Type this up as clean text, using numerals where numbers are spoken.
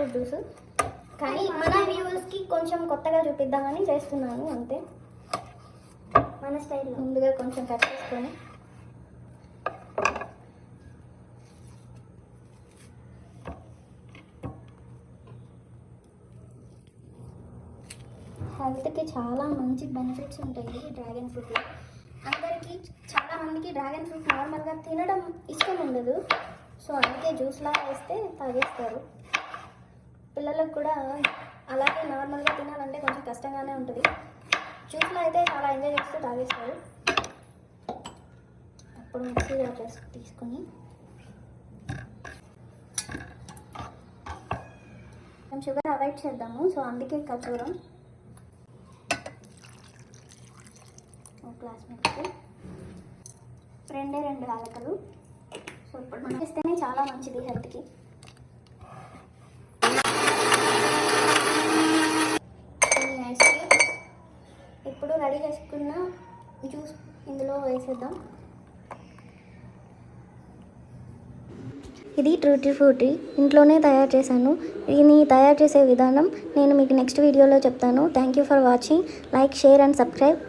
Fruit juice. కానీ మన వ్యూవర్స్కి కొంచెం కొత్తగా చూపిద్దామని చేస్తున్నాను అంతే. మన స్టైల్లో ముందుగా కొంచెం కట్ చేసుకొని హెల్త్కి చాలా మంచి బెనిఫిట్స్ ఉంటాయి డ్రాగన్ ఫ్రూట్లో. అందరికీ చాలామందికి డ్రాగన్ ఫ్రూట్ నార్మల్గా తినడం ఇష్టం ఉండదు. సో అందుకే జ్యూస్లా వేస్తే తాగేస్తారు. పిల్లలకు కూడా అలాగే నార్మల్గా తినాలంటే కొంచెం కష్టంగానే ఉంటుంది. జ్యూస్లో అయితే చాలా ఎంజాయ్ చేస్తూ తాగేస్తారు. అప్పుడు మిక్సీ తీసుకొని మేము షుగర్ అవాయిడ్ చేద్దాము. సో అందుకే ఖర్జూరం గ్లాస్ మిల్క్, 2 యాలకులు. సో ఇప్పుడు మనం ఇస్తేనే చాలా మంచిది హెల్త్కి. ఐస్ క్రీమ్స్ ఇప్పుడు రెడీ చేసుకున్న జ్యూస్ ఇందులో వేసేద్దాం. ఇది ట్రూటీ ఫ్రూటీ ఇంట్లోనే తయారు చేశాను. దీన్ని తయారు చేసే విధానం నేను మీకు నెక్స్ట్ వీడియోలో చెప్తాను. Thank you for watching. Like, share and subscribe.